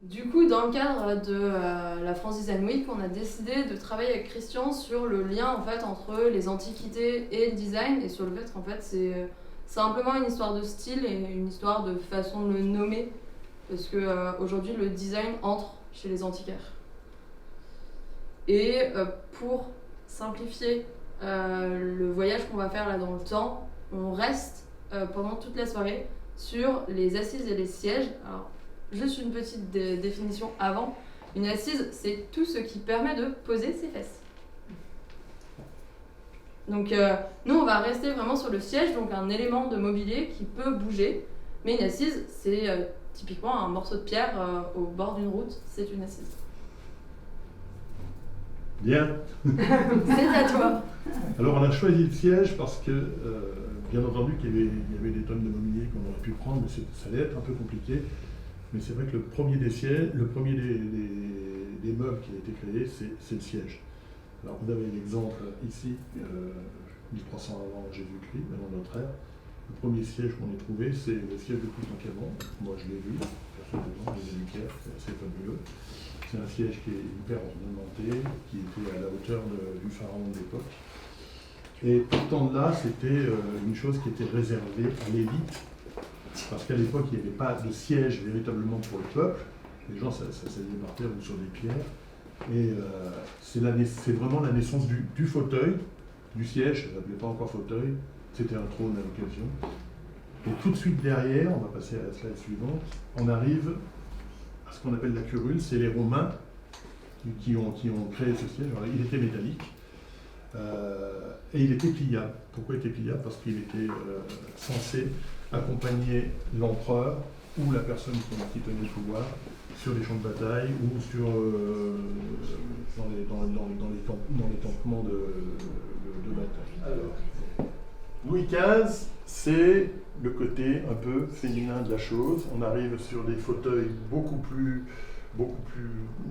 Du coup, dans le cadre de la France Design Week, on a décidé de travailler avec Christian sur le lien en fait entre les antiquités et le design, et sur le fait qu'en fait c'est simplement une histoire de style et une histoire de façon de le nommer, parce que aujourd'hui le design entre chez les antiquaires. Et pour simplifier le voyage qu'on va faire là dans le temps, on reste pendant toute la soirée sur les assises et les sièges. Alors, juste une petite définition avant. Une assise, c'est tout ce qui permet de poser ses fesses. Donc nous, on va rester vraiment sur le siège, donc un élément de mobilier qui peut bouger. Mais une assise, c'est typiquement un morceau de pierre au bord d'une route, c'est une assise. Bien. C'est à toi. Alors on a choisi le siège parce que, bien entendu qu'il y avait des tonnes de mobilier qu'on aurait pu prendre, mais ça allait être un peu compliqué. Mais c'est vrai que le premier des sièges, le premier des meubles qui a été créé, c'est le siège. Alors vous avez l'exemple ici, 1300 avant Jésus-Christ, avant notre ère. Le premier siège qu'on ait trouvé, c'est le siège de Toutankhamon. Moi je l'ai vu, personnellement, les Lucaire, c'est assez fabuleux. C'est un siège qui est hyper ornementé, qui était à la hauteur du pharaon de l'époque. Et pourtant là, c'était une chose qui était réservée à l'élite, parce qu'à l'époque, il n'y avait pas de siège véritablement pour le peuple. Les gens s'asseyaient par terre ou sur des pierres. Et c'est vraiment la naissance du fauteuil, du siège, ça ne s'appelait pas encore fauteuil, c'était un trône à l'occasion. Et tout de suite derrière, on va passer à la slide suivante, on arrive à ce qu'on appelle la curule, c'est les Romains qui ont créé ce siège. Alors, il était métallique et il était pliable. Pourquoi il était pliable? Parce qu'il était censé accompagner l'empereur ou la personne qui tenait le pouvoir sur les champs de bataille ou dans les campements de bataille. Alors, Louis XV, c'est le côté un peu féminin de la chose. On arrive sur des fauteuils beaucoup plus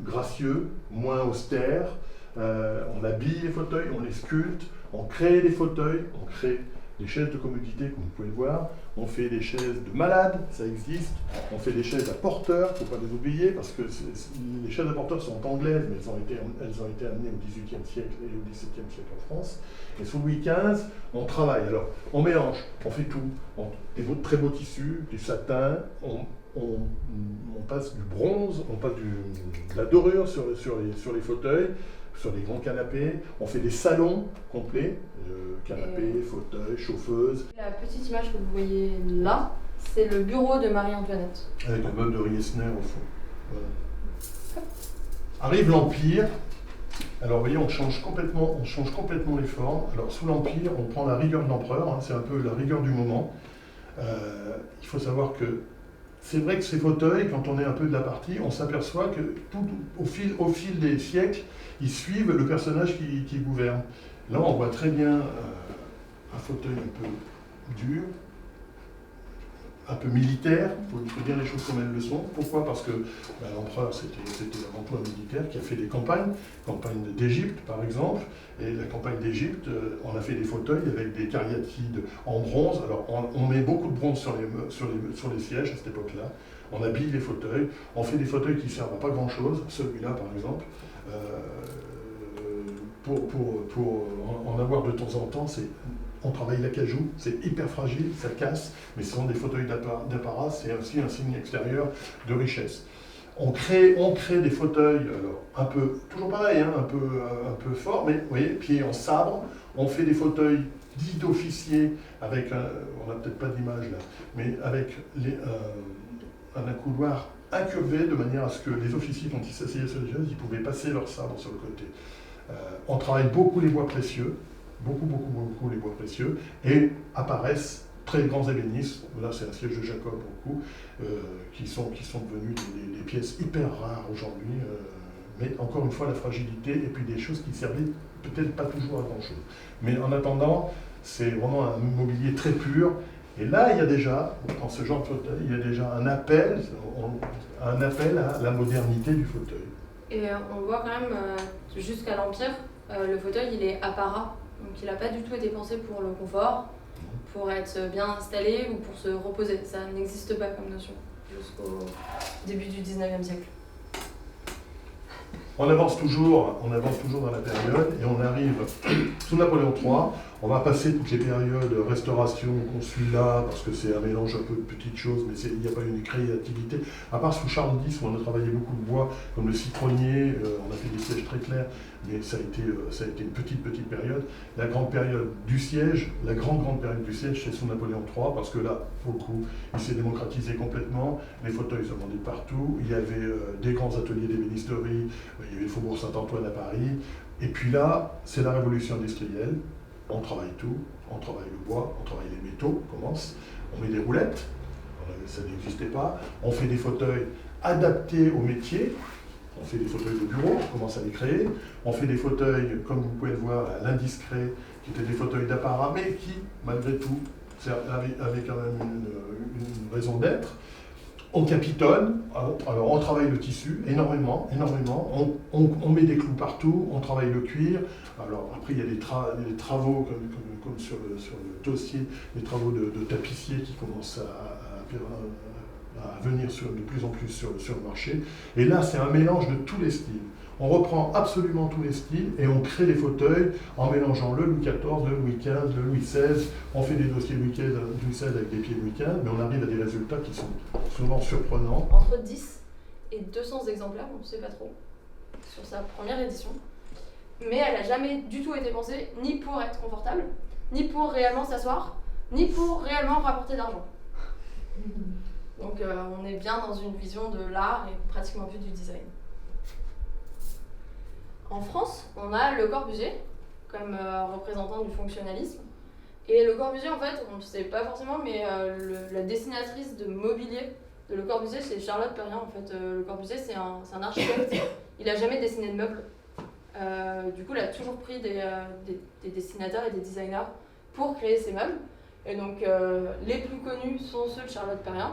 gracieux, moins austères. On habille les fauteuils, on les sculpte, on crée des fauteuils, on crée des chaises de commodité, comme vous pouvez le voir. On fait des chaises de malades, ça existe. On fait des chaises à porteurs, il ne faut pas les oublier, parce que les chaises à porteurs sont anglaises, mais elles ont été amenées au XVIIIe siècle et au XVIIe siècle en France. Et sous Louis XV, on travaille. Alors, on mélange, on fait tout. Des très beaux tissus, du satin, on passe du bronze, on passe de la dorure sur les fauteuils, sur les grands canapés. On fait des salons complets, canapés, fauteuils, chauffeuses. La petite image que vous voyez là, c'est le bureau de Marie-Antoinette. Avec un meuble de Riesner au fond. Voilà. Arrive l'Empire. Alors vous voyez, on change complètement les formes. Alors sous l'Empire, on prend la rigueur de l'empereur, hein, c'est un peu la rigueur du moment. Il faut savoir que c'est vrai que ces fauteuils, quand on est un peu de la partie, on s'aperçoit que au fil des siècles, ils suivent le personnage qui gouverne. Là, on voit très bien un fauteuil un peu dur, un peu militaire, il faut dire les choses comme elles le sont. Pourquoi? Parce que l'empereur, c'était avant tout un militaire qui a fait des campagne d'Égypte par exemple, et la campagne d'Égypte, on a fait des fauteuils avec des cariatides en bronze. Alors on met beaucoup de bronze sur les sièges à cette époque-là, on habille les fauteuils, on fait des fauteuils qui ne servent à pas grand-chose, celui-là par exemple. Pour en avoir de temps en temps, on travaille l'acajou, c'est hyper fragile, ça casse, mais ce sont des fauteuils d'apparat, c'est aussi un signe extérieur de richesse. On crée des fauteuils, alors, toujours pareil, hein, un peu fort, mais vous voyez, pieds en sabre. On fait des fauteuils dits d'officiers avec, on n'a peut-être pas d'image là, mais avec un accoudoir incurvé de manière à ce que les officiers, quand ils s'asseyaient sur les chaises, ils pouvaient passer leur sabre sur le côté. On travaille beaucoup les bois précieux, beaucoup les bois précieux, et apparaissent très grands ébénistes. Là, c'est un siège de Jacob beaucoup, qui sont devenus des pièces hyper rares aujourd'hui, mais encore une fois la fragilité et puis des choses qui servaient peut-être pas toujours à grand chose. Mais en attendant, c'est vraiment un mobilier très pur. Et là, il y a déjà, dans ce genre de fauteuil, il y a déjà un appel à la modernité du fauteuil. Et on voit quand même, jusqu'à l'Empire, le fauteuil il est apparat, donc il n'a pas du tout été pensé pour le confort, pour être bien installé ou pour se reposer. Ça n'existe pas comme notion. jusqu'au début du 19e siècle. On avance toujours dans la période et on arrive sous Napoléon III. On va passer toutes les périodes de restauration, consulat, parce que c'est un mélange un peu de petites choses, mais il n'y a pas une créativité. À part sous Charles X, où on a travaillé beaucoup de bois, comme le citronnier, on a fait des sièges très clairs, mais ça a été une petite période. La grande période du siège, la grande période du siège, c'est sous Napoléon III, parce que là, pour le coup, il s'est démocratisé complètement, les fauteuils se vendaient partout, il y avait des grands ateliers d'ébénisterie, il y avait le Faubourg Saint-Antoine à Paris, et puis là, c'est la révolution industrielle. On travaille tout, on travaille le bois, on travaille les métaux, on commence, on met des roulettes, ça n'existait pas, on fait des fauteuils adaptés au métier, on fait des fauteuils de bureau, on commence à les créer, on fait des fauteuils, comme vous pouvez le voir, à l'indiscret, qui étaient des fauteuils d'apparat, mais qui, malgré tout, avaient quand même une raison d'être. On capitonne, alors on travaille le tissu énormément, on met des clous partout, on travaille le cuir. Alors après il y a des travaux comme sur le dossier, des travaux de tapissier qui commencent à venir de plus en plus sur le marché. Et là c'est un mélange de tous les styles. On reprend absolument tous les styles et on crée des fauteuils en mélangeant le Louis XIV, le Louis XV, le Louis XVI. On fait des dossiers Louis XVI avec des pieds Louis XV, mais on arrive à des résultats qui sont souvent surprenants. Entre 10 et 200 exemplaires, on ne sait pas trop, sur sa première édition. Mais elle n'a jamais du tout été pensée ni pour être confortable, ni pour réellement s'asseoir, ni pour réellement rapporter d'argent. Donc on est bien dans une vision de l'art et pratiquement plus du design. En France, on a Le Corbusier comme représentant du fonctionnalisme. Et Le Corbusier, en fait, on ne sait pas forcément, mais la dessinatrice de mobilier de Le Corbusier, c'est Charlotte Perriand. En fait, Le Corbusier, c'est un architecte. Il n'a jamais dessiné de meubles. Du coup, il a toujours pris des dessinateurs et des designers pour créer ses meubles. Et donc, les plus connus sont ceux de Charlotte Perriand,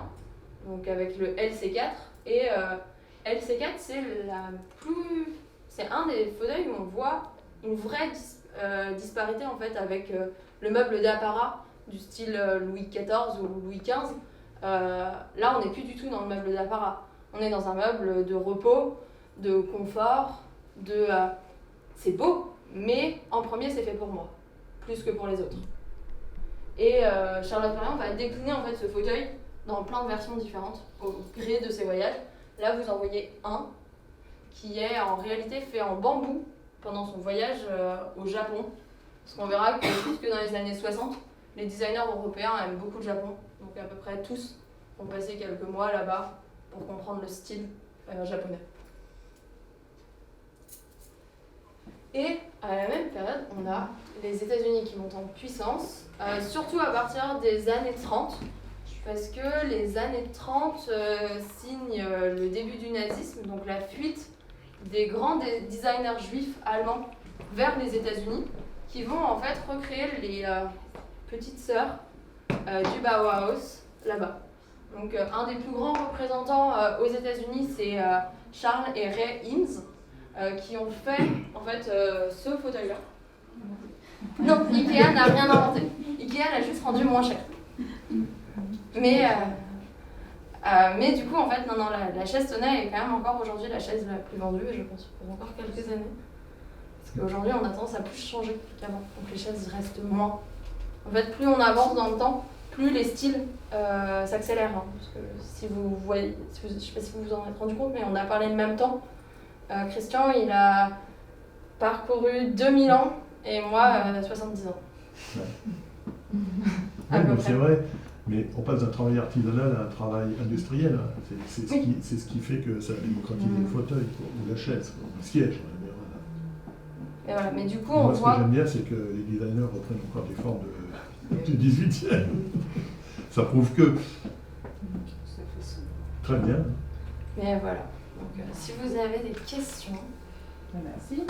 donc avec le LC4. Et LC4, c'est un des fauteuils où on voit une vraie disparité en fait avec le meuble d'apparat du style Louis XIV ou Louis XV. Là, on n'est plus du tout dans le meuble d'apparat. On est dans un meuble de repos, de confort, c'est beau, mais en premier, c'est fait pour moi, plus que pour les autres. Et Charlotte Perriand va décliner en fait ce fauteuil dans plein de versions différentes au gré de ses voyages. Là, vous en voyez un qui est en réalité fait en bambou pendant son voyage au Japon. Parce qu'on verra que dans les années 60, les designers européens aiment beaucoup le Japon. Donc à peu près tous ont passé quelques mois là-bas pour comprendre le style japonais. Et à la même période, on a les États-Unis qui montent en puissance, surtout à partir des années 30, parce que les années 30 signent le début du nazisme, donc la fuite des grands designers juifs allemands vers les États-Unis, qui vont en fait recréer les petites sœurs du Bauhaus là-bas. Donc un des plus grands représentants aux États-Unis, c'est Charles et Ray Eames, qui ont fait en fait ce fauteuil-là. Non, Ikea n'a rien inventé. Ikea l'a juste rendu moins cher. Mais du coup, en fait, la chaise Tonnet est quand même encore aujourd'hui la chaise la plus vendue, et je pense pour encore quelques années. Parce qu'aujourd'hui, on a tendance à plus changer qu'avant. Donc les chaises restent moins. En fait, plus on avance dans le temps, plus les styles s'accélèrent. Hein. Parce que si vous voyez, je ne sais pas si vous vous en êtes rendu compte, mais on a parlé le même temps. Christian, il a parcouru 2000 ans et moi 70 ans. Ouais. C'est vrai, mais on passe d'un travail artisanal à un travail industriel. C'est ce qui fait que ça a démocratisé le fauteuil, ou la chaise, ou le siège. Et voilà, mais du coup, moi, on voit. Ce que j'aime bien, c'est que les designers reprennent encore des formes du 18e. Ça prouve que. Très bien. Mais voilà. Donc, si vous avez des questions. Merci.